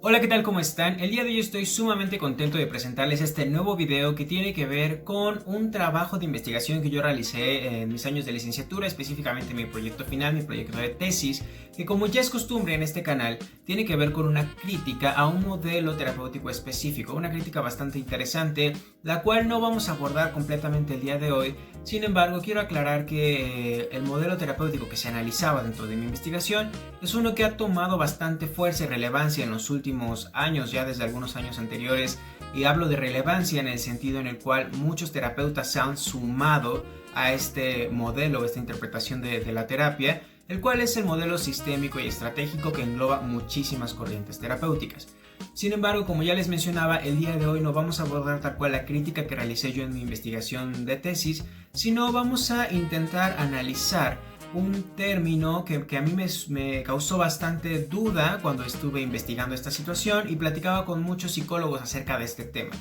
Hola, ¿qué tal? ¿Cómo están? El día de hoy estoy sumamente contento de presentarles este nuevo video que tiene que ver con un trabajo de investigación que yo realicé en mis años de licenciatura, específicamente mi proyecto final, mi proyecto de tesis, que como ya es costumbre en este canal, tiene que ver con una crítica a un modelo terapéutico específico, una crítica bastante interesante, la cual no vamos a abordar completamente el día de hoy. Sin embargo, quiero aclarar que el modelo terapéutico que se analizaba dentro de mi investigación es uno que ha tomado bastante fuerza y relevancia en los últimos años, ya desde algunos años anteriores, y hablo de relevancia en el sentido en el cual muchos terapeutas se han sumado a este modelo, esta interpretación de la terapia, el cual es el modelo sistémico y estratégico que engloba muchísimas corrientes terapéuticas. Sin embargo, como ya les mencionaba, el día de hoy no vamos a abordar tal cual la crítica que realicé yo en mi investigación de tesis, sino vamos a intentar analizar un término que a mí me causó bastante duda cuando estuve investigando esta situación y platicaba con muchos psicólogos acerca de este tema.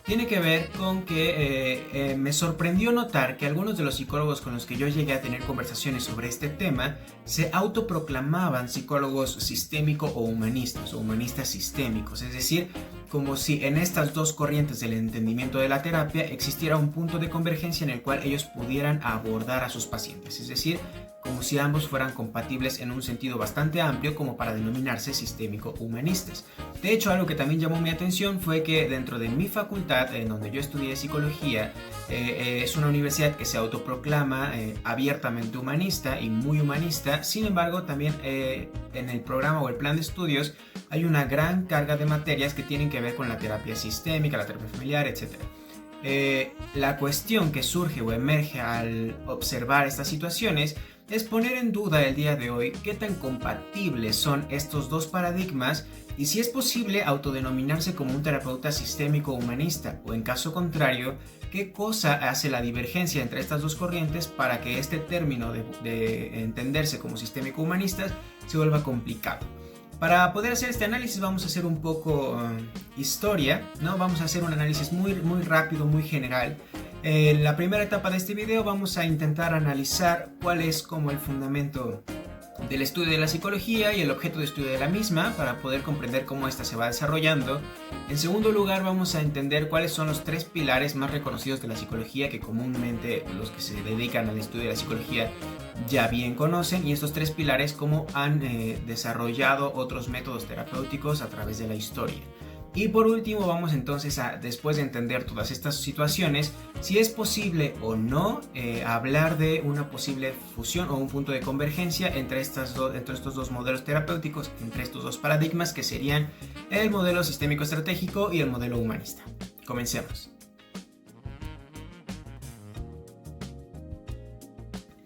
Tiene que ver con que me sorprendió notar que algunos de los psicólogos con los que yo llegué a tener conversaciones sobre este tema se autoproclamaban psicólogos sistémicos o humanistas sistémicos, es decir, como si en estas dos corrientes del entendimiento de la terapia existiera un punto de convergencia en el cual ellos pudieran abordar a sus pacientes, es decir, como si ambos fueran compatibles en un sentido bastante amplio como para denominarse sistémico-humanistas. De hecho, algo que también llamó mi atención fue que dentro de mi facultad, en donde yo estudié psicología, es una universidad que se autoproclama abiertamente humanista y muy humanista. Sin embargo, también en el programa o el plan de estudios hay una gran carga de materias que tienen que ver con la terapia sistémica, la terapia familiar, etc. La cuestión que surge o emerge al observar estas situaciones es poner en duda el día de hoy qué tan compatibles son estos dos paradigmas y si es posible autodenominarse como un terapeuta sistémico humanista, o en caso contrario, qué cosa hace la divergencia entre estas dos corrientes para que este término de entenderse como sistémico humanistas se vuelva complicado. Para poder hacer este análisis vamos a hacer un poco historia, ¿no? Vamos a hacer un análisis muy rápido, muy general. En la primera etapa de este video vamos a intentar analizar cuál es como el fundamento del estudio de la psicología y el objeto de estudio de la misma para poder comprender cómo ésta se va desarrollando. En segundo lugar vamos a entender cuáles son los tres pilares más reconocidos de la psicología que comúnmente los que se dedican al estudio de la psicología ya bien conocen, y estos tres pilares cómo han desarrollado otros métodos terapéuticos a través de la historia. Y por último vamos entonces a, después de entender todas estas situaciones, si es posible o no hablar de una posible fusión o un punto de convergencia entre estos dos modelos terapéuticos, entre estos dos paradigmas que serían el modelo sistémico estratégico y el modelo humanista. Comencemos.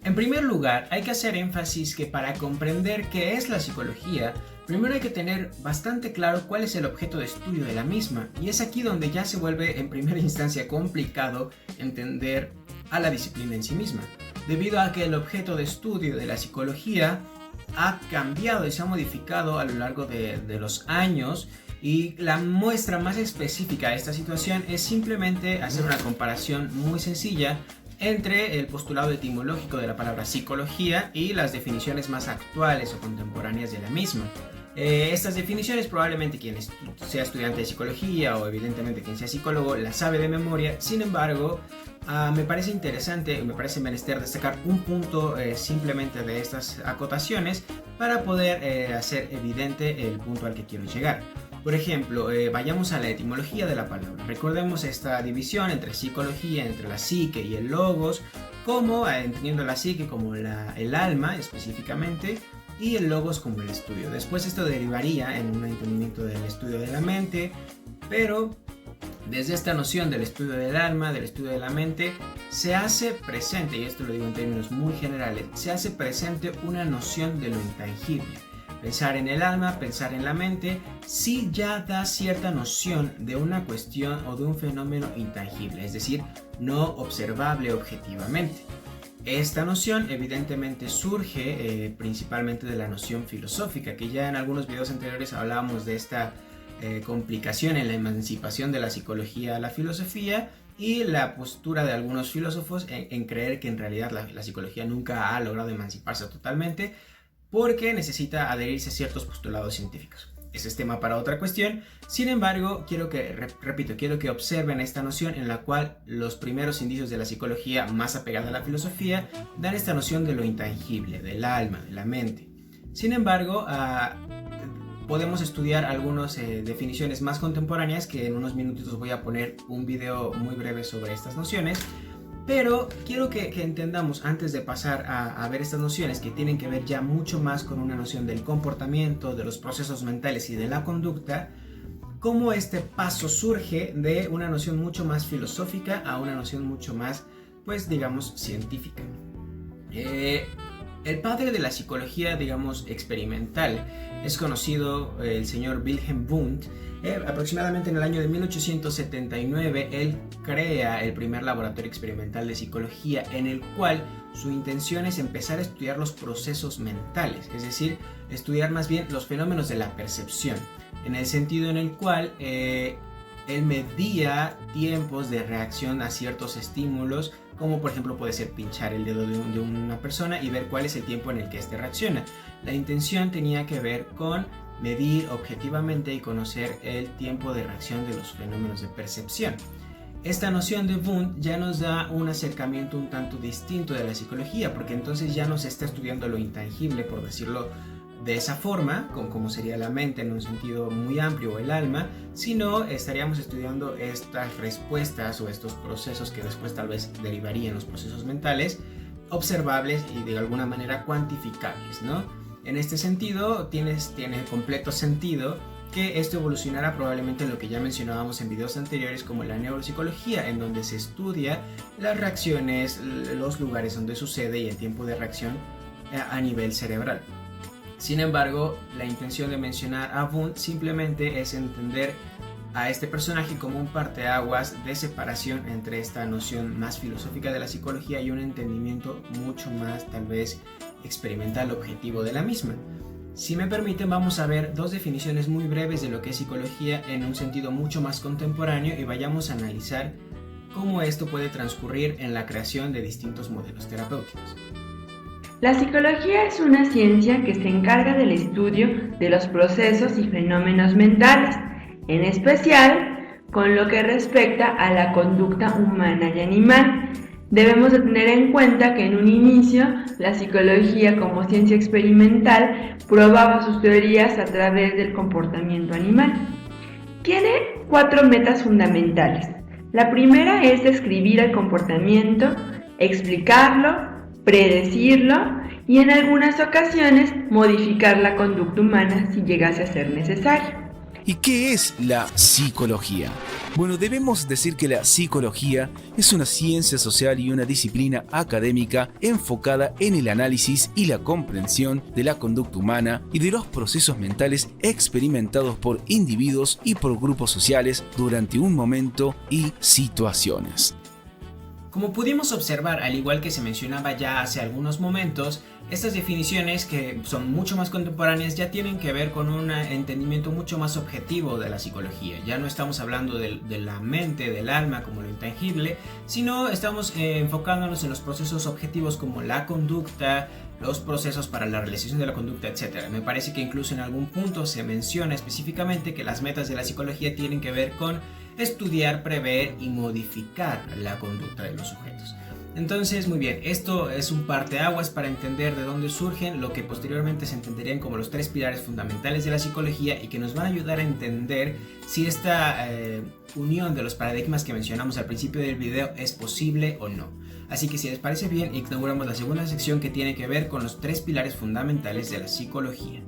En primer lugar, hay que hacer énfasis que para comprender qué es la psicología, primero hay que tener bastante claro cuál es el objeto de estudio de la misma, y es aquí donde ya se vuelve en primera instancia complicado entender a la disciplina en sí misma, debido a que el objeto de estudio de la psicología ha cambiado y se ha modificado a lo largo de los años, y la muestra más específica de esta situación es simplemente hacer una comparación muy sencilla entre el postulado etimológico de la palabra psicología y las definiciones más actuales o contemporáneas de la misma. Estas definiciones probablemente quien sea estudiante de psicología o evidentemente quien sea psicólogo las sabe de memoria. Sin embargo, me parece interesante, me parece menester destacar un punto simplemente de estas acotaciones para poder hacer evidente el punto al que quiero llegar. Por ejemplo, vayamos a la etimología de la palabra. Recordemos esta división entre psicología, entre la psique y el logos, como entendiendo la psique como el alma específicamente, y el logos como el estudio. Después esto derivaría en un entendimiento del estudio de la mente, pero desde esta noción del estudio del alma, del estudio de la mente, se hace presente, y esto lo digo en términos muy generales, se hace presente una noción de lo intangible. Pensar en el alma, pensar en la mente, sí ya da cierta noción de una cuestión o de un fenómeno intangible, es decir, no observable objetivamente. Esta noción evidentemente surge principalmente de la noción filosófica, que ya en algunos videos anteriores hablábamos de esta complicación en la emancipación de la psicología a la filosofía y la postura de algunos filósofos en creer que en realidad la psicología nunca ha logrado emanciparse totalmente porque necesita adherirse a ciertos postulados científicos. ese es tema para otra cuestión. Sin embargo, quiero que observen esta noción en la cual los primeros indicios de la psicología más apegada a la filosofía dan esta noción de lo intangible, del alma, de la mente. Sin embargo, podemos estudiar algunas definiciones más contemporáneas, que en unos minutos voy a poner un video muy breve sobre estas nociones. Pero quiero que entendamos, antes de pasar a ver estas nociones que tienen que ver ya mucho más con una noción del comportamiento, de los procesos mentales y de la conducta, cómo este paso surge de una noción mucho más filosófica a una noción mucho más, pues digamos, científica. El padre de la psicología, digamos, experimental es conocido, el señor Wilhelm Wundt. Aproximadamente en el año de 1879 él crea el primer laboratorio experimental de psicología, en el cual su intención es empezar a estudiar los procesos mentales, es decir, estudiar más bien los fenómenos de la percepción, en el sentido en el cual él medía tiempos de reacción a ciertos estímulos, como por ejemplo puede ser pinchar el dedo de una persona y ver cuál es el tiempo en el que éste reacciona. La intención tenía que ver con medir objetivamente y conocer el tiempo de reacción de los fenómenos de percepción. Esta noción de Wundt ya nos da un acercamiento un tanto distinto de la psicología, porque entonces ya no se está estudiando lo intangible, por decirlo de esa forma, como sería la mente en un sentido muy amplio, o el alma, sino estaríamos estudiando estas respuestas o estos procesos que después tal vez derivarían los procesos mentales, observables y de alguna manera cuantificables, ¿no? En este sentido, tiene completo sentido que esto evolucionará probablemente en lo que ya mencionábamos en videos anteriores como la neuropsicología, en donde se estudia las reacciones, los lugares donde sucede y el tiempo de reacción a nivel cerebral. Sin embargo, la intención de mencionar a Wundt simplemente es entender a este personaje como un parteaguas de separación entre esta noción más filosófica de la psicología y un entendimiento mucho más tal vez experimental objetivo de la misma. Si me permiten, vamos a ver dos definiciones muy breves de lo que es psicología en un sentido mucho más contemporáneo y vayamos a analizar cómo esto puede transcurrir en la creación de distintos modelos terapéuticos. La psicología es una ciencia que se encarga del estudio de los procesos y fenómenos mentales, en especial con lo que respecta a la conducta humana y animal. Debemos de tener en cuenta que en un inicio la psicología como ciencia experimental probaba sus teorías a través del comportamiento animal. Tiene 4 metas fundamentales. La primera es describir el comportamiento, explicarlo, predecirlo y en algunas ocasiones modificar la conducta humana si llegase a ser necesario. ¿Y qué es la psicología? Bueno, debemos decir que la psicología es una ciencia social y una disciplina académica enfocada en el análisis y la comprensión de la conducta humana y de los procesos mentales experimentados por individuos y por grupos sociales durante un momento y situaciones. Como pudimos observar, al igual que se mencionaba ya hace algunos momentos, estas definiciones, que son mucho más contemporáneas, ya tienen que ver con un entendimiento mucho más objetivo de la psicología. Ya no estamos hablando de la mente, del alma como lo intangible, sino estamos enfocándonos en los procesos objetivos como la conducta, los procesos para la realización de la conducta, etc. Me parece que incluso en algún punto se menciona específicamente que las metas de la psicología tienen que ver con estudiar, prever y modificar la conducta de los sujetos. Entonces, muy bien, esto es un parteaguas para entender de dónde surgen lo que posteriormente se entenderían como los 3 pilares fundamentales de la psicología y que nos van a ayudar a entender si esta unión de los paradigmas que mencionamos al principio del video es posible o no. Así que si les parece bien, inauguramos la segunda sección que tiene que ver con los 3 pilares fundamentales de la psicología.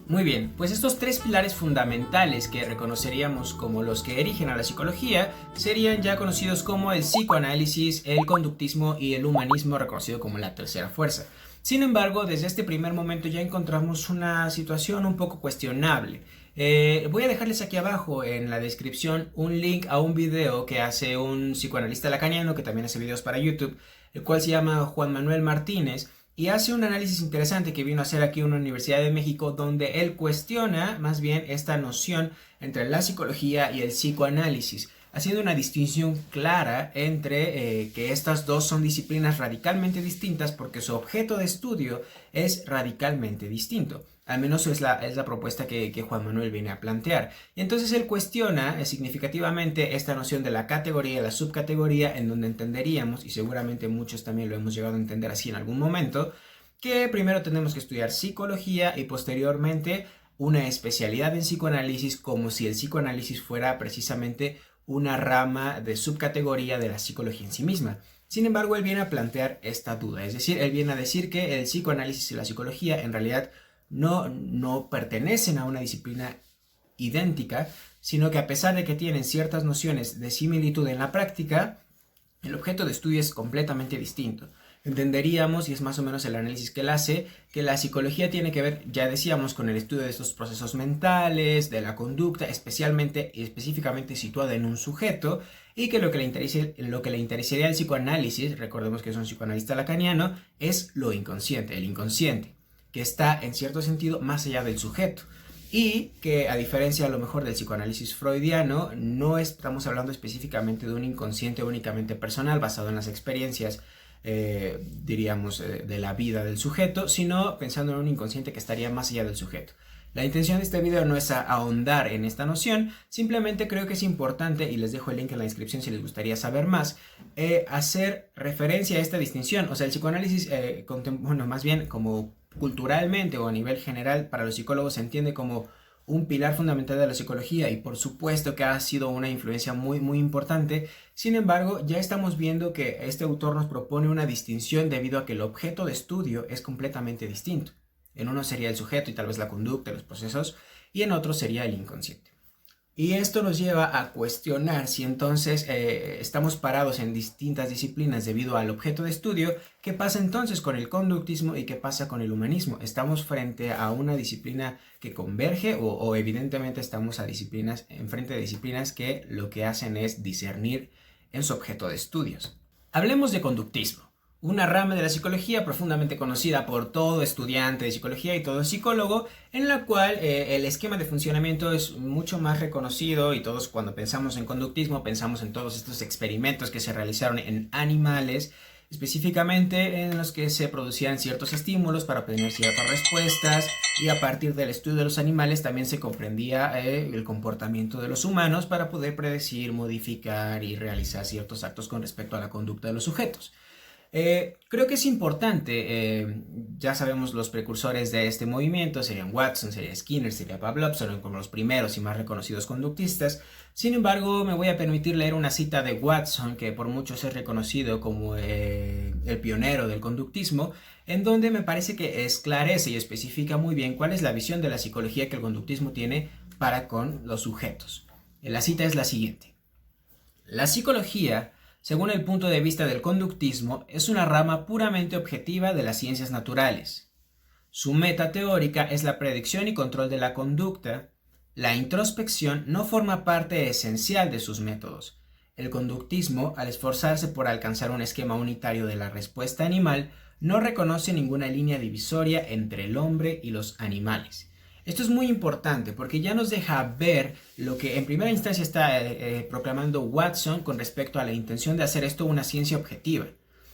Muy bien, pues estos 3 pilares fundamentales que reconoceríamos como los que erigen a la psicología serían ya conocidos como el psicoanálisis, el conductismo y el humanismo, reconocido como la tercera fuerza. Sin embargo, desde este primer momento ya encontramos una situación un poco cuestionable. Voy a dejarles aquí abajo en la descripción un link a un video que hace un psicoanalista lacaniano que también hace videos para YouTube, el cual se llama Juan Manuel Martínez. Y hace un análisis interesante que vino a hacer aquí en una Universidad de México, donde él cuestiona más bien esta noción entre la psicología y el psicoanálisis. haciendo una distinción clara entre que estas dos son disciplinas radicalmente distintas porque su objeto de estudio es radicalmente distinto. Al menos es la propuesta que Juan Manuel viene a plantear. Y entonces él cuestiona significativamente esta noción de la categoría y la subcategoría, en donde entenderíamos, y seguramente muchos también lo hemos llegado a entender así en algún momento, que primero tenemos que estudiar psicología y posteriormente una especialidad en psicoanálisis, como si el psicoanálisis fuera precisamente una rama de subcategoría de la psicología en sí misma. Sin embargo, él viene a plantear esta duda, es decir, él viene a decir que el psicoanálisis y la psicología en realidad no pertenecen a una disciplina idéntica, sino que a pesar de que tienen ciertas nociones de similitud en la práctica, el objeto de estudio es completamente distinto. Entenderíamos, y es más o menos el análisis que él hace, que la psicología tiene que ver, ya decíamos, con el estudio de estos procesos mentales, de la conducta, específicamente situada en un sujeto, y que lo que le interesaría al psicoanálisis, recordemos que es un psicoanalista lacaniano, es lo inconsciente, el inconsciente, que está en cierto sentido más allá del sujeto. Y que a diferencia a lo mejor del psicoanálisis freudiano, no estamos hablando específicamente de un inconsciente únicamente personal basado en las experiencias de la vida del sujeto, sino pensando en un inconsciente que estaría más allá del sujeto. La intención de este video no es ahondar en esta noción, simplemente creo que es importante, y les dejo el link en la descripción si les gustaría saber más, hacer referencia a esta distinción. O sea, el psicoanálisis, más bien como culturalmente o a nivel general para los psicólogos se entiende como un pilar fundamental de la psicología y por supuesto que ha sido una influencia muy muy importante. Sin embargo, ya estamos viendo que este autor nos propone una distinción debido a que el objeto de estudio es completamente distinto. En uno sería el sujeto y tal vez la conducta, los procesos, y en otro sería el inconsciente. Y esto nos lleva a cuestionar si entonces estamos parados en distintas disciplinas debido al objeto de estudio. ¿Qué pasa entonces con el conductismo y qué pasa con el humanismo? ¿Estamos frente a una disciplina que converge o evidentemente estamos frente a disciplinas que lo que hacen es discernir en su objeto de estudios? Hablemos de conductismo, una rama de la psicología profundamente conocida por todo estudiante de psicología y todo psicólogo, en la cual el esquema de funcionamiento es mucho más reconocido y todos cuando pensamos en conductismo pensamos en todos estos experimentos que se realizaron en animales, específicamente en los que se producían ciertos estímulos para obtener ciertas respuestas y a partir del estudio de los animales también se comprendía el comportamiento de los humanos para poder predecir, modificar y realizar ciertos actos con respecto a la conducta de los sujetos. Creo que es importante, ya sabemos los precursores de este movimiento serían Watson, sería Skinner, sería Pavlov, son como los primeros y más reconocidos conductistas. Sin embargo, me voy a permitir leer una cita de Watson, que por muchos es reconocido como el pionero del conductismo, en donde me parece que esclarece y especifica muy bien cuál es la visión de la psicología que el conductismo tiene para con los sujetos. La cita es la siguiente: la psicología, según el punto de vista del conductismo, es una rama puramente objetiva de las ciencias naturales. Su meta teórica es la predicción y control de la conducta. La introspección no forma parte esencial de sus métodos. El conductismo, al esforzarse por alcanzar un esquema unitario de la respuesta animal, no reconoce ninguna línea divisoria entre el hombre y los animales. Esto es muy importante porque ya nos deja ver lo que en primera instancia está proclamando Watson con respecto a la intención de hacer esto una ciencia objetiva,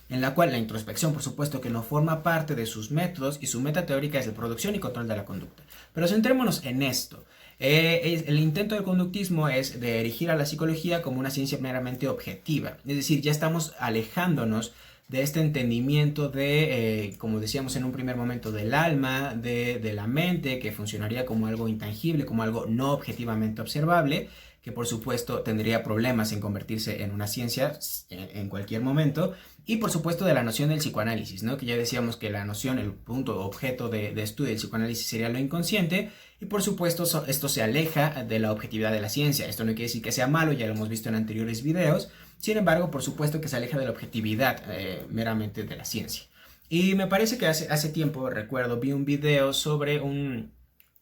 en la cual la introspección, por supuesto, que no forma parte de sus métodos y su meta teórica es la producción y control de la conducta. Pero centrémonos en esto. El intento del conductismo es de erigir a la psicología como una ciencia meramente objetiva, es decir, ya estamos alejándonos de este entendimiento de, como decíamos en un primer momento, del alma, de la mente, que funcionaría como algo intangible, como algo no objetivamente observable, que por supuesto tendría problemas en convertirse en una ciencia en cualquier momento, y por supuesto de la noción del psicoanálisis, ¿no? Que ya decíamos que la noción, el punto objeto de estudio del psicoanálisis sería lo inconsciente, y por supuesto esto se aleja de la objetividad de la ciencia. Esto no quiere decir que sea malo, ya lo hemos visto en anteriores videos. Sin embargo, por supuesto que se aleja de la objetividad meramente de la ciencia. Y me parece que hace tiempo, recuerdo, vi un video sobre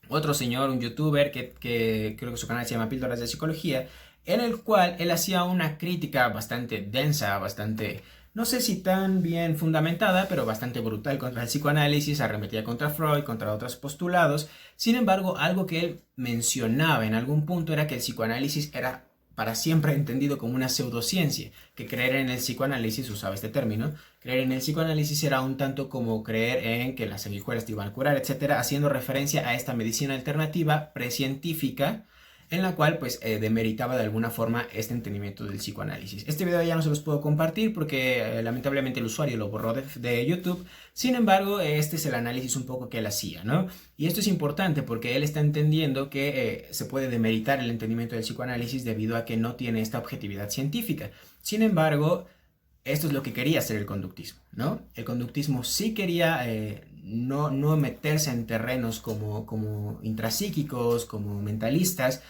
otro señor, un youtuber, que creo que su canal se llama Píldoras de Psicología, en el cual él hacía una crítica bastante densa, bastante, no sé si tan bien fundamentada, pero bastante brutal contra el psicoanálisis, arremetía contra Freud, contra otros postulados. Sin embargo, algo que él mencionaba en algún punto era que el psicoanálisis era para siempre entendido como una pseudociencia, que creer en el psicoanálisis, usaba este término, creer en el psicoanálisis era un tanto como creer en que las sanguijuelas te iban a curar, etcétera, haciendo referencia a esta medicina alternativa precientífica, en la cual pues demeritaba de alguna forma este entendimiento del psicoanálisis. Este video ya no se los puedo compartir porque lamentablemente el usuario lo borró de YouTube. Sin embargo, este es el análisis un poco que él hacía, ¿no? Y esto es importante porque él está entendiendo que se puede demeritar el entendimiento del psicoanálisis debido a que no tiene esta objetividad científica. Sin embargo, esto es lo que quería hacer el conductismo, ¿no? El conductismo sí quería no meterse en terrenos como intrapsíquicos, como mentalistas,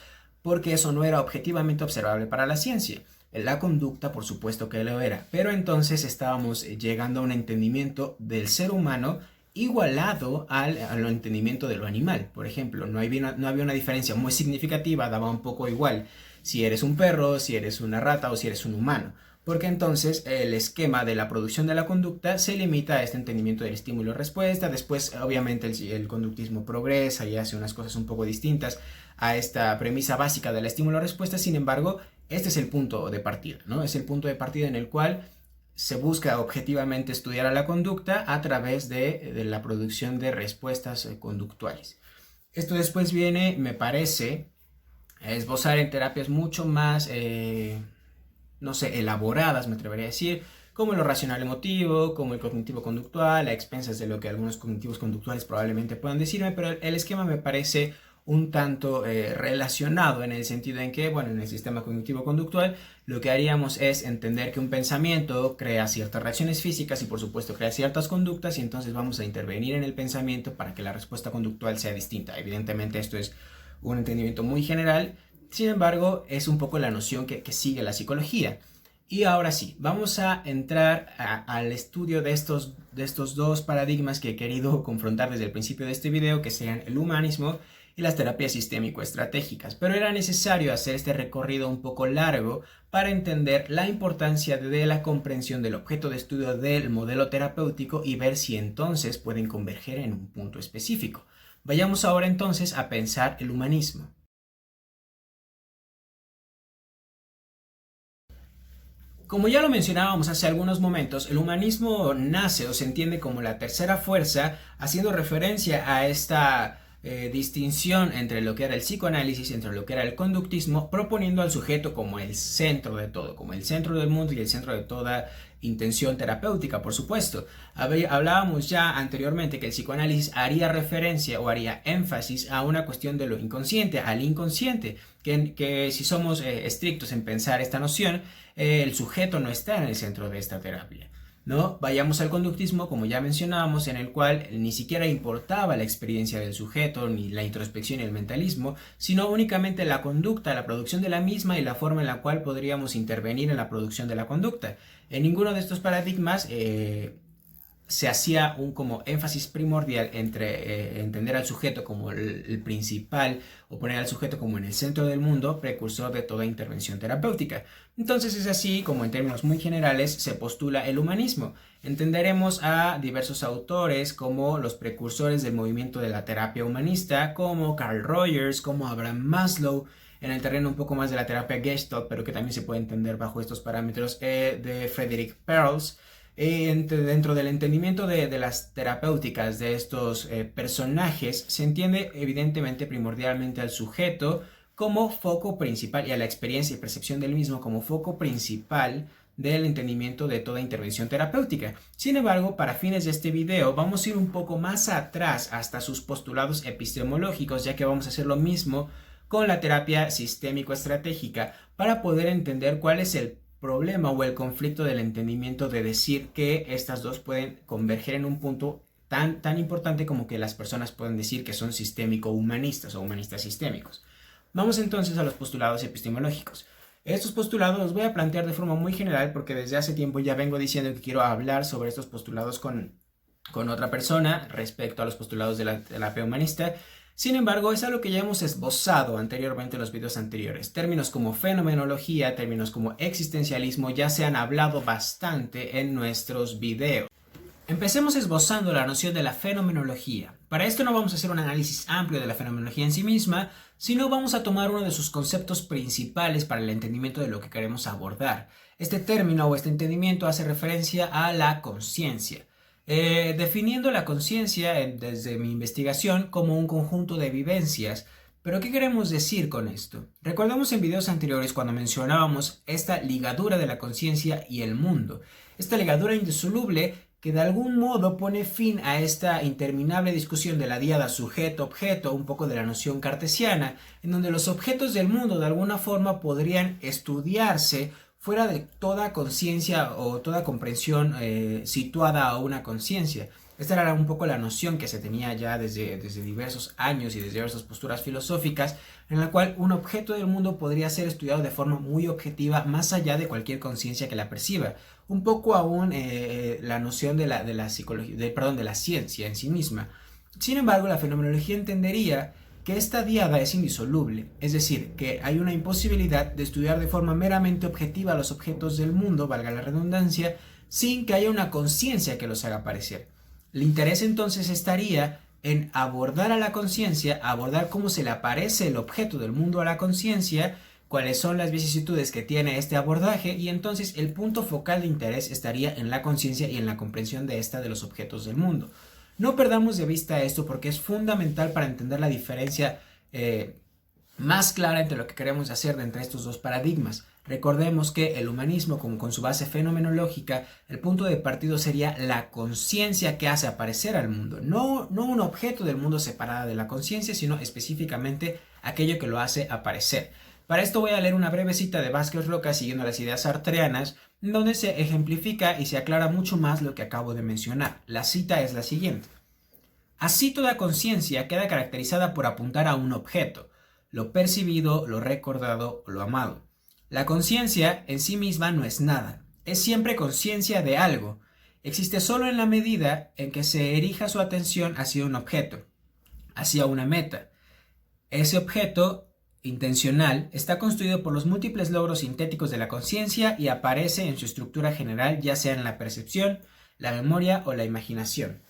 porque eso no era objetivamente observable para la ciencia. La conducta, por supuesto que lo era, pero entonces estábamos llegando a un entendimiento del ser humano igualado al entendimiento de lo animal. Por ejemplo, no había una diferencia muy significativa, daba un poco igual si eres un perro, si eres una rata o si eres un humano. Porque entonces el esquema de la producción de la conducta se limita a este entendimiento del estímulo-respuesta. Después, obviamente, el conductismo progresa y hace unas cosas un poco distintas a esta premisa básica de la estímulo-respuesta. Sin embargo, este es el punto de partida, ¿no? Es el punto de partida en el cual se busca objetivamente estudiar a la conducta a través de la producción de respuestas conductuales. Esto después viene, me parece, a esbozar en terapias mucho más no sé, elaboradas, me atrevería a decir, como lo racional emotivo, como el cognitivo conductual, a expensas de lo que algunos cognitivos conductuales probablemente puedan decirme, pero el esquema me parece un tanto relacionado en el sentido en que, bueno, en el sistema cognitivo conductual lo que haríamos es entender que un pensamiento crea ciertas reacciones físicas y por supuesto crea ciertas conductas y entonces vamos a intervenir en el pensamiento para que la respuesta conductual sea distinta. Evidentemente esto es un entendimiento muy general. Sin embargo, es un poco la noción que sigue la psicología. Y ahora sí, vamos a entrar al estudio de estos dos paradigmas que he querido confrontar desde el principio de este video, que sean el humanismo y las terapias sistémico-estratégicas. Pero era necesario hacer este recorrido un poco largo para entender la importancia de la comprensión del objeto de estudio del modelo terapéutico y ver si entonces pueden converger en un punto específico. Vayamos ahora entonces a pensar el humanismo. Como ya lo mencionábamos hace algunos momentos, el humanismo nace o se entiende como la tercera fuerza, haciendo referencia a esta distinción entre lo que era el psicoanálisis, entre lo que era el conductismo, proponiendo al sujeto como el centro de todo, como el centro del mundo y el centro de toda intención terapéutica, por supuesto. Hablábamos ya anteriormente que el psicoanálisis haría referencia o haría énfasis a una cuestión de lo inconsciente, al inconsciente, que si somos estrictos en pensar esta noción, el sujeto no está en el centro de esta terapia, ¿no? Vayamos al conductismo, como ya mencionábamos, en el cual ni siquiera importaba la experiencia del sujeto, ni la introspección y el mentalismo, sino únicamente la conducta, la producción de la misma y la forma en la cual podríamos intervenir en la producción de la conducta. En ninguno de estos paradigmas se hacía un como énfasis primordial entre entender al sujeto como el principal o poner al sujeto como en el centro del mundo, precursor de toda intervención terapéutica. Entonces es así como en términos muy generales se postula el humanismo. Entenderemos a diversos autores como los precursores del movimiento de la terapia humanista, como Carl Rogers, como Abraham Maslow, en el terreno un poco más de la terapia Gestalt, pero que también se puede entender bajo estos parámetros, de Frederick Perls. Dentro del entendimiento de las terapéuticas de estos personajes, se entiende evidentemente primordialmente al sujeto como foco principal y a la experiencia y percepción del mismo como foco principal del entendimiento de toda intervención terapéutica. Sin embargo, para fines de este video vamos a ir un poco más atrás hasta sus postulados epistemológicos, ya que vamos a hacer lo mismo con la terapia sistémico-estratégica para poder entender cuál es el problema o el conflicto del entendimiento de decir que estas dos pueden converger en un punto tan importante como que las personas pueden decir que son sistémico-humanistas o humanistas sistémicos. Vamos entonces a los postulados epistemológicos. Estos postulados los voy a plantear de forma muy general porque desde hace tiempo ya vengo diciendo que quiero hablar sobre estos postulados con otra persona respecto a los postulados de la terapia humanista. Sin embargo, es algo que ya hemos esbozado anteriormente en los videos anteriores. Términos como fenomenología, términos como existencialismo ya se han hablado bastante en nuestros videos. Empecemos esbozando la noción de la fenomenología. Para esto no vamos a hacer un análisis amplio de la fenomenología en sí misma, sino vamos a tomar uno de sus conceptos principales para el entendimiento de lo que queremos abordar. Este término o este entendimiento hace referencia a la conciencia. Definiendo la conciencia desde mi investigación como un conjunto de vivencias. ¿Pero qué queremos decir con esto? Recordemos en videos anteriores cuando mencionábamos esta ligadura de la conciencia y el mundo. Esta ligadura indisoluble que de algún modo pone fin a esta interminable discusión de la diada sujeto-objeto, un poco de la noción cartesiana, en donde los objetos del mundo de alguna forma podrían estudiarse fuera de toda conciencia o toda comprensión situada a una conciencia. Esta era un poco la noción que se tenía ya desde diversos años y desde diversas posturas filosóficas, en la cual un objeto del mundo podría ser estudiado de forma muy objetiva, más allá de cualquier conciencia que la perciba. Un poco aún la noción de la psicología, de la ciencia en sí misma. Sin embargo, la fenomenología entendería que esta diada es indisoluble, es decir, que hay una imposibilidad de estudiar de forma meramente objetiva los objetos del mundo, valga la redundancia, sin que haya una conciencia que los haga aparecer. El interés entonces estaría en abordar a la conciencia, abordar cómo se le aparece el objeto del mundo a la conciencia, cuáles son las vicisitudes que tiene este abordaje, y entonces el punto focal de interés estaría en la conciencia y en la comprensión de esta de los objetos del mundo. No perdamos de vista esto porque es fundamental para entender la diferencia más clara entre lo que queremos hacer de entre estos dos paradigmas. Recordemos que el humanismo, con su base fenomenológica, el punto de partida sería la conciencia que hace aparecer al mundo. No un objeto del mundo separado de la conciencia, sino específicamente aquello que lo hace aparecer. Para esto voy a leer una breve cita de Vázquez Roca siguiendo las ideas sartreanas, donde se ejemplifica y se aclara mucho más lo que acabo de mencionar. La cita es la siguiente. Así toda conciencia queda caracterizada por apuntar a un objeto, lo percibido, lo recordado o lo amado. La conciencia en sí misma no es nada, es siempre conciencia de algo. Existe solo en la medida en que se erija su atención hacia un objeto, hacia una meta. Ese objeto intencional está constituido por los múltiples logros sintéticos de la conciencia y aparece en su estructura general, ya sea en la percepción, la memoria o la imaginación.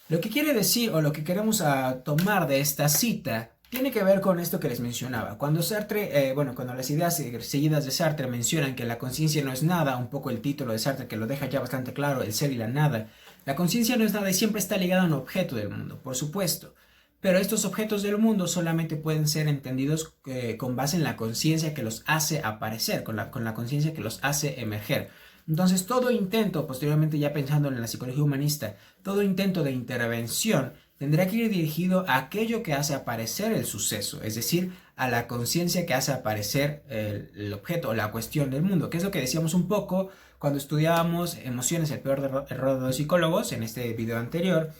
Lo que quiere decir o lo que queremos tomar de esta cita tiene que ver con esto que les mencionaba. Cuando Sartre, cuando las ideas seguidas de Sartre mencionan que la conciencia no es nada, un poco el título de Sartre que lo deja ya bastante claro, el ser y la nada, la conciencia no es nada y siempre está ligada a un objeto del mundo, por supuesto. Pero estos objetos del mundo solamente pueden ser entendidos con base en la conciencia que los hace aparecer, con la conciencia que los hace emerger. Entonces todo intento, posteriormente ya pensando en la psicología humanista, todo intento de intervención tendrá que ir dirigido a aquello que hace aparecer el suceso, es decir, a la conciencia que hace aparecer el objeto o la cuestión del mundo, que es lo que decíamos un poco cuando estudiábamos Emociones, el peor error de los psicólogos, en este video anterior,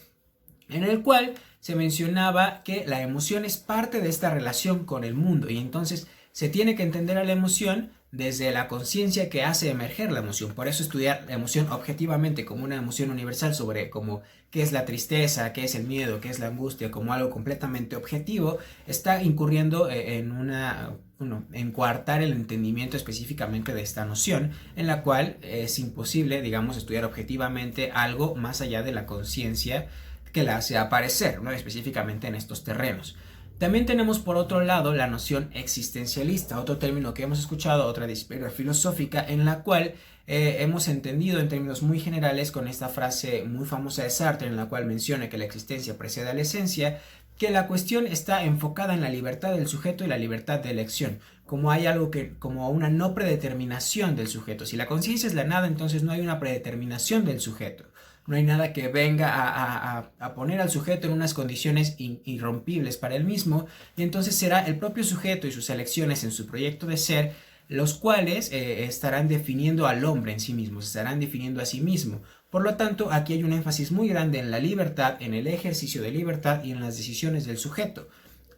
en el cual se mencionaba que la emoción es parte de esta relación con el mundo y entonces se tiene que entender a la emoción desde la conciencia que hace emerger la emoción. Por eso estudiar la emoción objetivamente como una emoción universal sobre como qué es la tristeza, qué es el miedo, qué es la angustia, como algo completamente objetivo, está incurriendo en coartar el entendimiento específicamente de esta noción, en la cual es imposible, digamos, estudiar objetivamente algo más allá de la conciencia que la hace aparecer, ¿no? Específicamente en estos terrenos. También tenemos por otro lado la noción existencialista, otro término que hemos escuchado, otra disciplina filosófica en la cual hemos entendido en términos muy generales con esta frase muy famosa de Sartre en la cual menciona que la existencia precede a la esencia, que la cuestión está enfocada en la libertad del sujeto y la libertad de elección, como hay algo como una no predeterminación del sujeto. Si la conciencia es la nada, entonces no hay una predeterminación del sujeto. No hay nada que venga a poner al sujeto en unas condiciones irrompibles para él mismo, y entonces será el propio sujeto y sus elecciones en su proyecto de ser los cuales estarán definiendo al hombre en sí mismo, se estarán definiendo a sí mismo. Por lo tanto, aquí hay un énfasis muy grande en la libertad, en el ejercicio de libertad y en las decisiones del sujeto.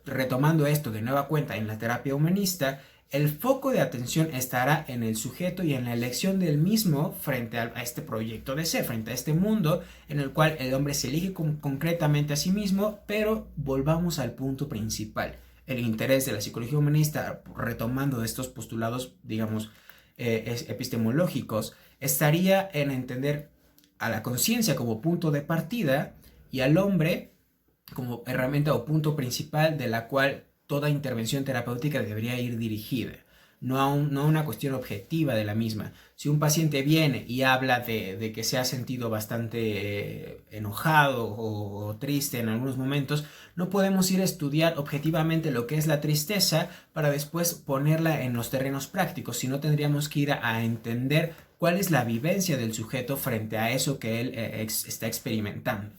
Retomando esto de nueva cuenta en la terapia humanista, el foco de atención estará en el sujeto y en la elección del mismo frente a este proyecto de ser, frente a este mundo en el cual el hombre se elige concretamente a sí mismo, pero volvamos al punto principal. El interés de la psicología humanista, retomando estos postulados, digamos, epistemológicos, estaría en entender a la conciencia como punto de partida y al hombre como herramienta o punto principal de la cual toda intervención terapéutica debería ir dirigida, no a una cuestión objetiva de la misma. Si un paciente viene y habla de que se ha sentido bastante enojado o triste en algunos momentos, no podemos ir a estudiar objetivamente lo que es la tristeza para después ponerla en los terrenos prácticos, sino tendríamos que ir a entender cuál es la vivencia del sujeto frente a eso que él está experimentando.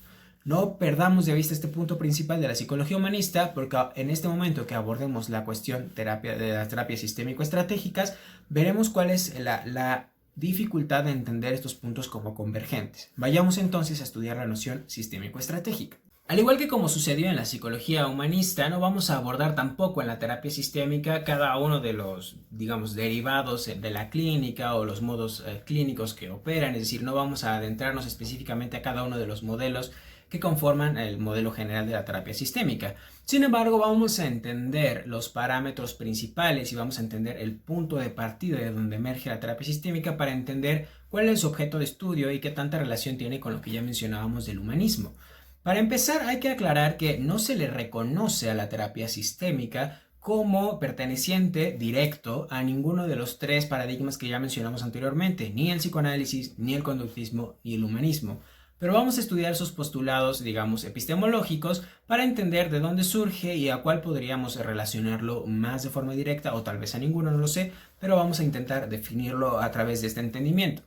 No perdamos de vista este punto principal de la psicología humanista, porque en este momento que abordemos la cuestión de las terapias sistémico-estratégicas, veremos cuál es la dificultad de entender estos puntos como convergentes. Vayamos entonces a estudiar la noción sistémico-estratégica. Al igual que como sucedió en la psicología humanista, no vamos a abordar tampoco en la terapia sistémica cada uno de los, digamos, derivados de la clínica o los modos clínicos que operan, es decir, no vamos a adentrarnos específicamente a cada uno de los modelos que conforman el modelo general de la terapia sistémica. Sin embargo, vamos a entender los parámetros principales y vamos a entender el punto de partida de donde emerge la terapia sistémica para entender cuál es su objeto de estudio y qué tanta relación tiene con lo que ya mencionábamos del humanismo. Para empezar, hay que aclarar que no se le reconoce a la terapia sistémica como perteneciente directo a ninguno de los tres paradigmas que ya mencionamos anteriormente, ni el psicoanálisis, ni el conductismo, ni el humanismo. Pero vamos a estudiar sus postulados, digamos, epistemológicos para entender de dónde surge y a cuál podríamos relacionarlo más de forma directa o tal vez a ninguno, no lo sé, pero vamos a intentar definirlo a través de este entendimiento.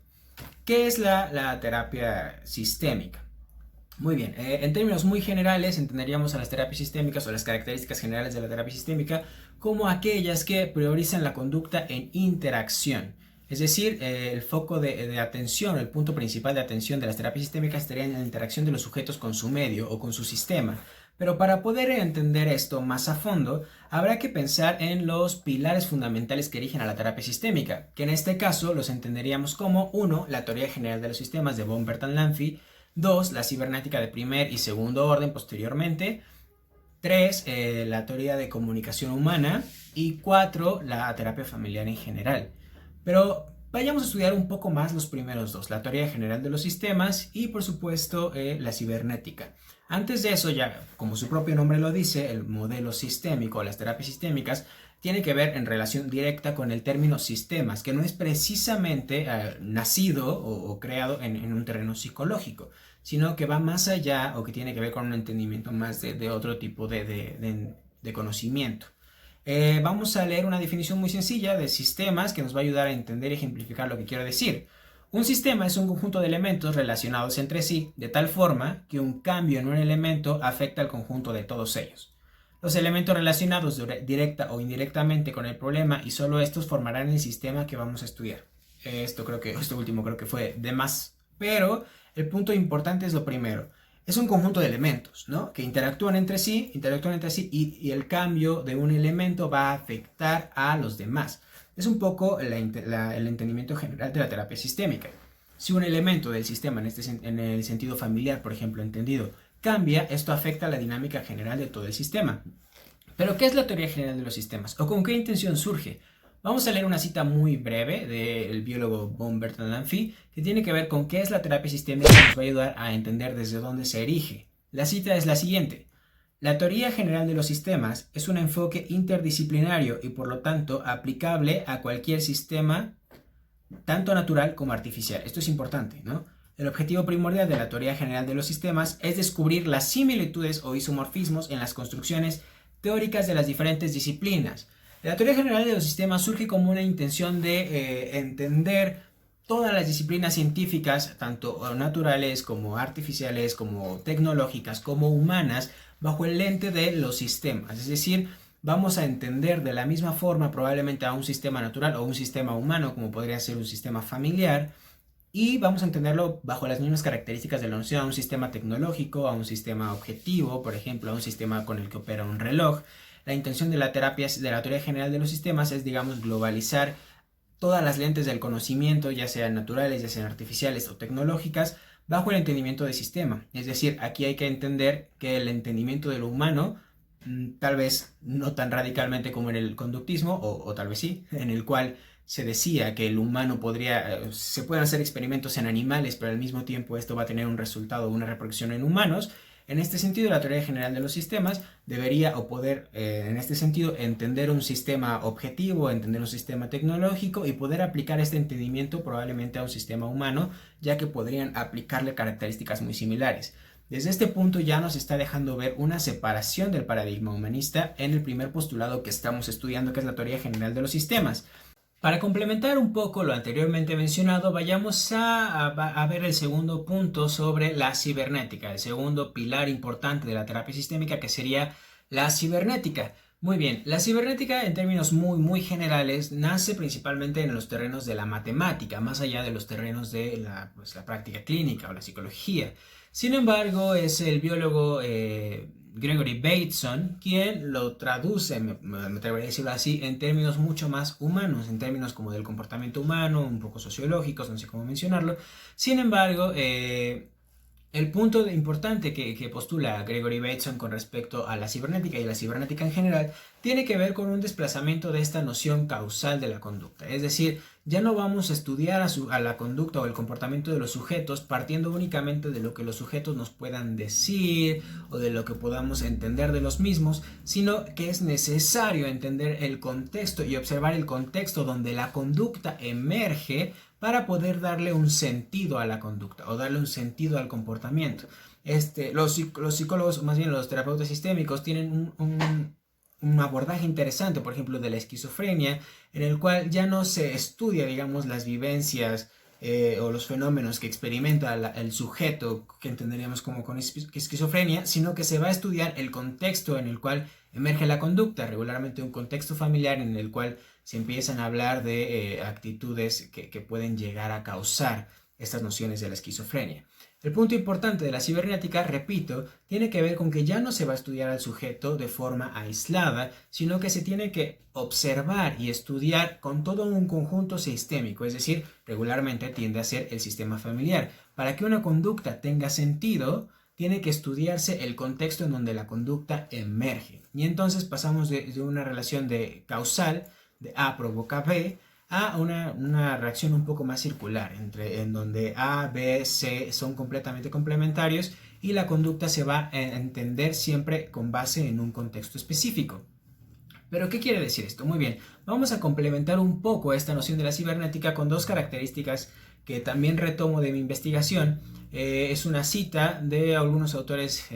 ¿Qué es la terapia sistémica? Muy bien, en términos muy generales entenderíamos a las terapias sistémicas o las características generales de la terapia sistémica como aquellas que priorizan la conducta en interacción. Es decir, el foco de atención, el punto principal de atención de las terapias sistémicas estaría en la interacción de los sujetos con su medio o con su sistema. Pero para poder entender esto más a fondo, habrá que pensar en los pilares fundamentales que rigen a la terapia sistémica, que en este caso los entenderíamos como 1. La teoría general de los sistemas de von Bertalanffy, 2. La cibernética de primer y segundo orden posteriormente, 3. La teoría de comunicación humana y 4. La terapia familiar en general. Pero vayamos a estudiar un poco más los primeros dos, la teoría general de los sistemas y por supuesto la cibernética. Antes de eso, ya como su propio nombre lo dice, el modelo sistémico, las terapias sistémicas, tiene que ver en relación directa con el término sistemas, que no es precisamente nacido o creado en un terreno psicológico, sino que va más allá o que tiene que ver con un entendimiento más de otro tipo de conocimiento. Vamos a leer una definición muy sencilla de sistemas que nos va a ayudar a entender y ejemplificar lo que quiero decir. Un sistema es un conjunto de elementos relacionados entre sí de tal forma que un cambio en un elemento afecta al conjunto de todos ellos. Los elementos relacionados directa o indirectamente con el problema y solo estos formarán el sistema que vamos a estudiar. Esto último creo que fue de más, pero el punto importante es lo primero. Es un conjunto de elementos, ¿no? Que interactúan entre sí y el cambio de un elemento va a afectar a los demás. Es un poco el entendimiento general de la terapia sistémica. Si un elemento del sistema, en el sentido familiar, por ejemplo, entendido, cambia, esto afecta a la dinámica general de todo el sistema. Pero, ¿qué es la teoría general de los sistemas? ¿O con qué intención surge? Vamos a leer una cita muy breve del biólogo von Bertalanffy que tiene que ver con qué es la terapia sistémica y nos va a ayudar a entender desde dónde se erige. La cita es la siguiente. La teoría general de los sistemas es un enfoque interdisciplinario y por lo tanto aplicable a cualquier sistema, tanto natural como artificial. Esto es importante, ¿no? El objetivo primordial de la teoría general de los sistemas es descubrir las similitudes o isomorfismos en las construcciones teóricas de las diferentes disciplinas. La teoría general de los sistemas surge como una intención de entender todas las disciplinas científicas, tanto naturales como artificiales, como tecnológicas, como humanas, bajo el lente de los sistemas. Es decir, vamos a entender de la misma forma probablemente a un sistema natural o un sistema humano, como podría ser un sistema familiar, y vamos a entenderlo bajo las mismas características de la noción a un sistema tecnológico, a un sistema objetivo, por ejemplo, a un sistema con el que opera un reloj. La intención de la teoría general de los sistemas es, digamos, globalizar todas las lentes del conocimiento, ya sean naturales, ya sean artificiales o tecnológicas, bajo el entendimiento de sistema. Es decir, aquí hay que entender que el entendimiento de lo humano, tal vez no tan radicalmente como en el conductismo, o tal vez sí, en el cual se decía que el humano se pueden hacer experimentos en animales, pero al mismo tiempo esto va a tener un resultado, una reproducción en humanos. En este sentido, la teoría general de los sistemas debería o poder, en este sentido, entender un sistema objetivo, entender un sistema tecnológico y poder aplicar este entendimiento probablemente a un sistema humano, ya que podrían aplicarle características muy similares. Desde este punto ya nos está dejando ver una separación del paradigma humanista en el primer postulado que estamos estudiando, que es la teoría general de los sistemas. Para complementar un poco lo anteriormente mencionado, vayamos a ver el segundo punto sobre la cibernética, el segundo pilar importante de la terapia sistémica, que sería la cibernética. Muy bien, la cibernética en términos muy generales nace principalmente en los terrenos de la matemática, más allá de los terrenos de la práctica clínica o la psicología. Sin embargo, es el biólogo Gregory Bateson quien lo traduce, me atrevería a decirlo así, en términos mucho más humanos, en términos como del comportamiento humano, un poco sociológicos, no sé cómo mencionarlo. Sin embargo, el punto importante que postula Gregory Bateson con respecto a la cibernética y la cibernética en general tiene que ver con un desplazamiento de esta noción causal de la conducta. Es decir, ya no vamos a estudiar a la conducta o el comportamiento de los sujetos partiendo únicamente de lo que los sujetos nos puedan decir o de lo que podamos entender de los mismos, sino que es necesario entender el contexto y observar el contexto donde la conducta emerge para poder darle un sentido a la conducta o darle un sentido al comportamiento. Los psicólogos, más bien los terapeutas sistémicos, tienen un abordaje interesante, por ejemplo, de la esquizofrenia, en el cual ya no se estudia, digamos, las vivencias o los fenómenos que experimenta el sujeto, que entenderíamos como con esquizofrenia, sino que se va a estudiar el contexto en el cual emerge la conducta, regularmente un contexto familiar en el cual se empiezan a hablar de actitudes que pueden llegar a causar estas nociones de la esquizofrenia. El punto importante de la cibernética, repito, tiene que ver con que ya no se va a estudiar al sujeto de forma aislada, sino que se tiene que observar y estudiar con todo un conjunto sistémico, es decir, regularmente tiende a ser el sistema familiar. Para que una conducta tenga sentido, tiene que estudiarse el contexto en donde la conducta emerge. Y entonces pasamos de una relación de causal, de A provoca B, a una reacción un poco más circular, en donde A, B, C son completamente complementarios y la conducta se va a entender siempre con base en un contexto específico. ¿Pero qué quiere decir esto? Muy bien, vamos a complementar un poco esta noción de la cibernética con dos características que también retomo de mi investigación. Es una cita de algunos autores,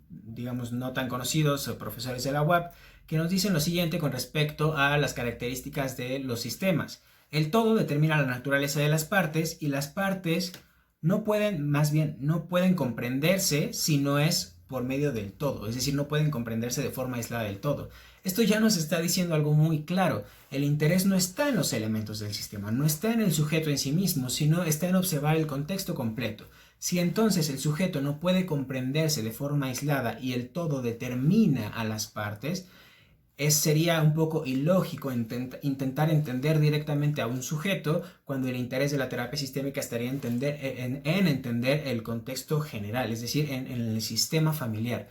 digamos, no tan conocidos o profesores de la UAP, que nos dicen lo siguiente con respecto a las características de los sistemas. El todo determina la naturaleza de las partes y las partes no pueden comprenderse si no es por medio del todo, es decir, no pueden comprenderse de forma aislada del todo. Esto ya nos está diciendo algo muy claro. El interés no está en los elementos del sistema, no está en el sujeto en sí mismo, sino está en observar el contexto completo. Si entonces el sujeto no puede comprenderse de forma aislada y el todo determina a las partes, sería un poco ilógico intentar entender directamente a un sujeto cuando el interés de la terapia sistémica estaría en entender el contexto general, es decir, en el sistema familiar.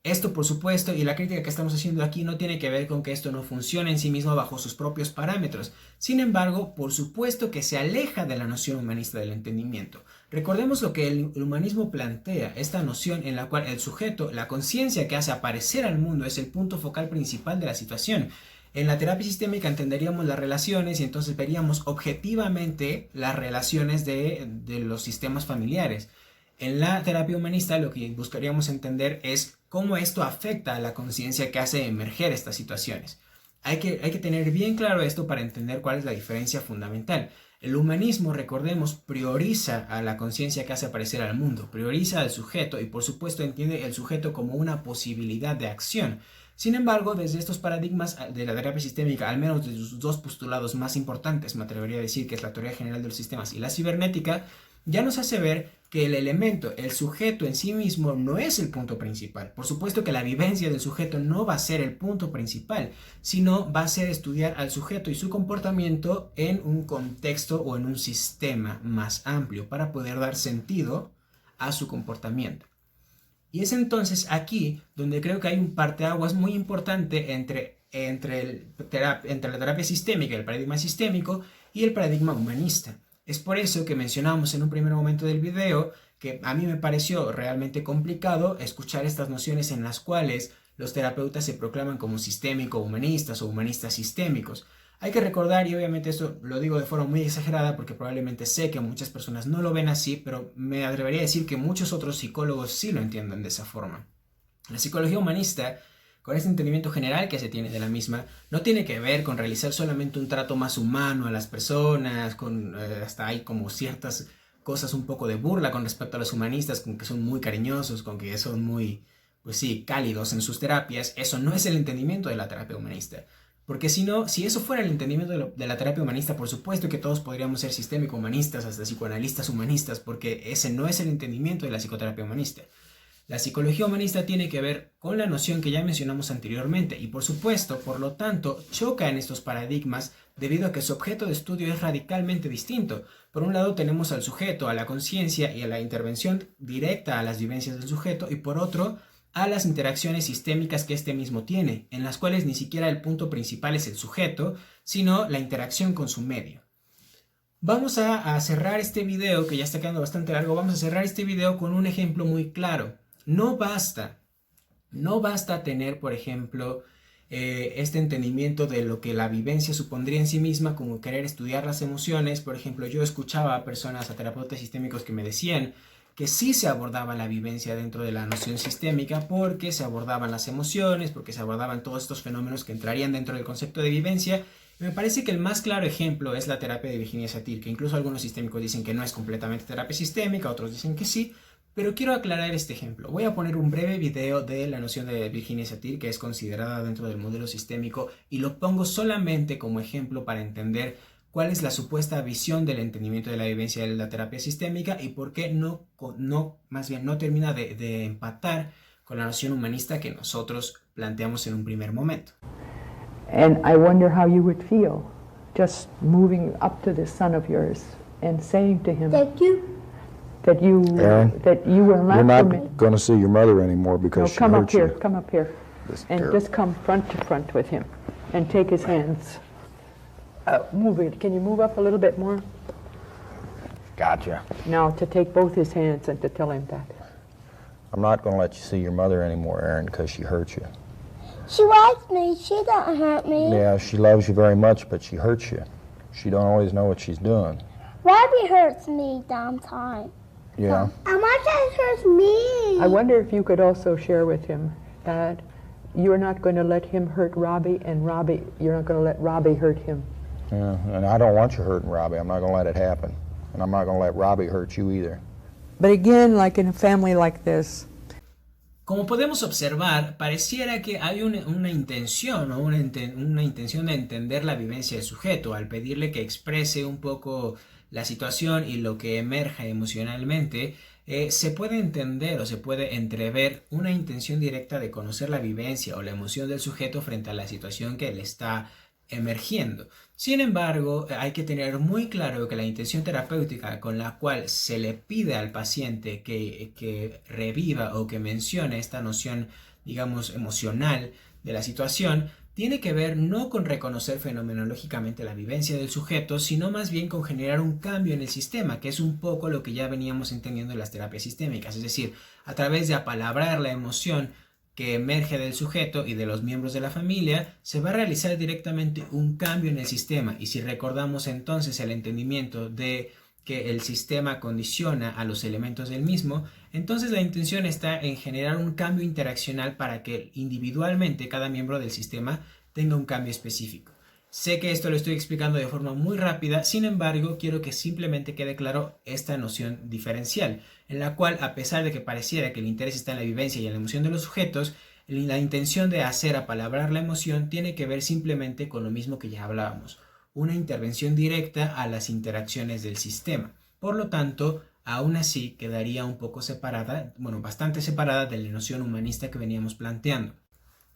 Esto, por supuesto, y la crítica que estamos haciendo aquí no tiene que ver con que esto no funcione en sí mismo bajo sus propios parámetros. Sin embargo, por supuesto que se aleja de la noción humanista del entendimiento. Recordemos lo que el humanismo plantea, esta noción en la cual el sujeto, la conciencia que hace aparecer al mundo, es el punto focal principal de la situación. En la terapia sistémica entenderíamos las relaciones y entonces veríamos objetivamente las relaciones de los sistemas familiares. En la terapia humanista lo que buscaríamos entender es cómo esto afecta a la conciencia que hace emerger estas situaciones. Hay que tener bien claro esto para entender cuál es la diferencia fundamental. El humanismo, recordemos, prioriza a la conciencia que hace aparecer al mundo, prioriza al sujeto y por supuesto entiende el sujeto como una posibilidad de acción. Sin embargo, desde estos paradigmas de la terapia sistémica, al menos de sus dos postulados más importantes, me atrevería a decir que es la teoría general de los sistemas y la cibernética, ya nos hace ver que el elemento, el sujeto en sí mismo no es el punto principal. Por supuesto que la vivencia del sujeto no va a ser el punto principal, sino va a ser estudiar al sujeto y su comportamiento en un contexto o en un sistema más amplio para poder dar sentido a su comportamiento. Y es entonces aquí donde creo que hay un parteaguas muy importante entre entre la terapia sistémica, el paradigma sistémico y el paradigma humanista. Es por eso que mencionamos en un primer momento del video que a mí me pareció realmente complicado escuchar estas nociones en las cuales los terapeutas se proclaman como sistémico-humanistas o humanistas sistémicos. Hay que recordar, y obviamente esto lo digo de forma muy exagerada porque probablemente sé que muchas personas no lo ven así, pero me atrevería a decir que muchos otros psicólogos sí lo entienden de esa forma. La psicología humanista, con este entendimiento general que se tiene de la misma, no tiene que ver con realizar solamente un trato más humano a las personas, con hasta hay como ciertas cosas un poco de burla con respecto a los humanistas, con que son muy cariñosos, con que son muy, pues sí, cálidos en sus terapias. Eso no es el entendimiento de la terapia humanista. Porque si no, si eso fuera el entendimiento de la terapia humanista, por supuesto que todos podríamos ser sistémico-humanistas, hasta psicoanalistas humanistas, porque ese no es el entendimiento de la psicoterapia humanista. La psicología humanista tiene que ver con la noción que ya mencionamos anteriormente y por supuesto, por lo tanto, choca en estos paradigmas debido a que su objeto de estudio es radicalmente distinto. Por un lado tenemos al sujeto, a la conciencia y a la intervención directa a las vivencias del sujeto y por otro, a las interacciones sistémicas que éste mismo tiene, en las cuales ni siquiera el punto principal es el sujeto, sino la interacción con su medio. Vamos a cerrar este video, que ya está quedando bastante largo, vamos a cerrar este video con un ejemplo muy claro. No basta tener, por ejemplo, este entendimiento de lo que la vivencia supondría en sí misma, como querer estudiar las emociones. Por ejemplo, yo escuchaba a personas, a terapeutas sistémicos que me decían que sí se abordaba la vivencia dentro de la noción sistémica porque se abordaban las emociones, porque se abordaban todos estos fenómenos que entrarían dentro del concepto de vivencia. Y me parece que el más claro ejemplo es la terapia de Virginia Satir, que incluso algunos sistémicos dicen que no es completamente terapia sistémica, otros dicen que sí. Pero quiero aclarar este ejemplo. Voy a poner un breve video de la noción de Virginia Satir, que es considerada dentro del modelo sistémico, y lo pongo solamente como ejemplo para entender cuál es la supuesta visión del entendimiento de la vivencia de la terapia sistémica y por qué no termina de empatar con la noción humanista que nosotros planteamos en un primer momento. And I wonder how you would feel just moving up to this son of yours and saying to him, Thank you. Aaron, that you will not. You're not going to see your mother anymore because she come hurt up here, you. come up here, and just come front to front with him, and take his hands. Move it. Can you move up a little bit more? Gotcha. Now to take both his hands and to tell him that. I'm not going to let you see your mother anymore, Aaron, because she hurt you. She likes me. She don't hurt me. Yeah, she loves you very much, but she hurts you. She don't always know what she's doing. Robbie hurts me sometimes. Yeah. And my dad hurts me. I wonder if you could also share with him that you're not going to let him hurt Robbie, and you're not going to let Robbie hurt him. Yeah, and I don't want you hurting Robbie. I'm not going to let it happen. And I'm not going to let Robbie hurt you either. But again, like in a family like this, Como podemos observar, pareciera que hay una intención o una intención de entender la vivencia del sujeto al pedirle que exprese un poco la situación y lo que emerja emocionalmente. Se puede entender o se puede entrever una intención directa de conocer la vivencia o la emoción del sujeto frente a la situación que le está emergiendo. Sin embargo, hay que tener muy claro que la intención terapéutica con la cual se le pide al paciente que reviva o que mencione esta noción, digamos, emocional de la situación, tiene que ver no con reconocer fenomenológicamente la vivencia del sujeto, sino más bien con generar un cambio en el sistema, que es un poco lo que ya veníamos entendiendo en las terapias sistémicas, es decir, a través de apalabrar la emoción que emerge del sujeto y de los miembros de la familia, se va a realizar directamente un cambio en el sistema. Y si recordamos entonces el entendimiento de que el sistema condiciona a los elementos del mismo, entonces la intención está en generar un cambio interaccional para que individualmente cada miembro del sistema tenga un cambio específico. Sé que esto lo estoy explicando de forma muy rápida, sin embargo, quiero que simplemente quede claro esta noción diferencial, en la cual, a pesar de que pareciera que el interés está en la vivencia y en la emoción de los sujetos, la intención de hacer apalabrar la emoción tiene que ver simplemente con lo mismo que ya hablábamos, una intervención directa a las interacciones del sistema. Por lo tanto, aún así quedaría un poco separada, bastante separada de la noción humanista que veníamos planteando.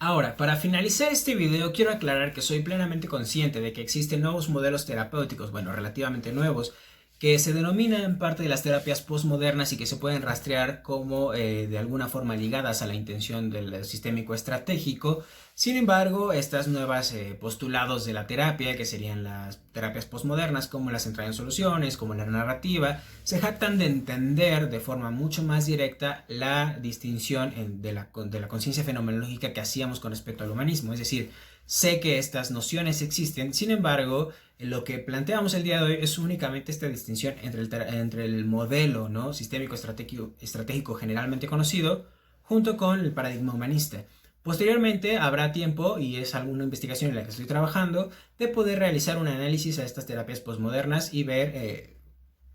Ahora, para finalizar este video, quiero aclarar que soy plenamente consciente de que existen nuevos modelos terapéuticos, relativamente nuevos, que se denominan parte de las terapias postmodernas y que se pueden rastrear como de alguna forma ligadas a la intención del sistémico estratégico. Sin embargo, estas nuevas postulados de la terapia, que serían las terapias postmodernas, como las centradas en soluciones, como la narrativa, se jactan de entender de forma mucho más directa la distinción de la conciencia fenomenológica que hacíamos con respecto al humanismo. Es decir, sé que estas nociones existen, sin embargo, lo que planteamos el día de hoy es únicamente esta distinción entre el modelo, ¿no?, sistémico estratégico generalmente conocido junto con el paradigma humanista. Posteriormente habrá tiempo, y es alguna investigación en la que estoy trabajando, de poder realizar un análisis a estas terapias postmodernas y ver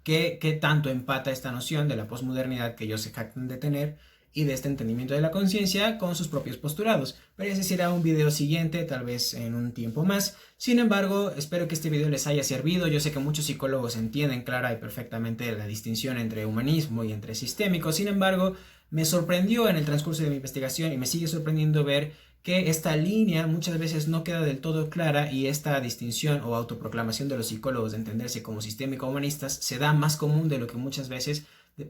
qué tanto empata esta noción de la postmodernidad que ellos se jactan de tener y de este entendimiento de la conciencia con sus propios postulados. Pero ese será un video siguiente, tal vez en un tiempo más. Sin embargo, espero que este video les haya servido. Yo sé que muchos psicólogos entienden clara y perfectamente la distinción entre humanismo y entre sistémico. Sin embargo, me sorprendió en el transcurso de mi investigación y me sigue sorprendiendo ver que esta línea muchas veces no queda del todo clara, y esta distinción o autoproclamación de los psicólogos de entenderse como sistémico-humanistas se da más común de lo que muchas veces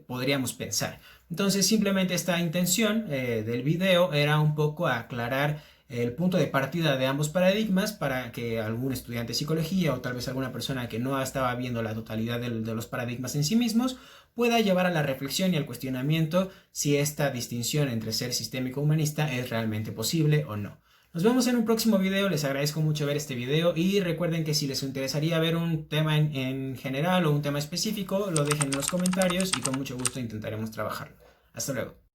podríamos pensar. Entonces, simplemente esta intención del video era un poco aclarar el punto de partida de ambos paradigmas para que algún estudiante de psicología o tal vez alguna persona que no estaba viendo la totalidad de los paradigmas en sí mismos pueda llevar a la reflexión y al cuestionamiento si esta distinción entre ser sistémico humanista es realmente posible o no. Nos vemos en un próximo video. Les agradezco mucho ver este video y recuerden que si les interesaría ver un tema en general o un tema específico, lo dejen en los comentarios y con mucho gusto intentaremos trabajarlo. Hasta luego.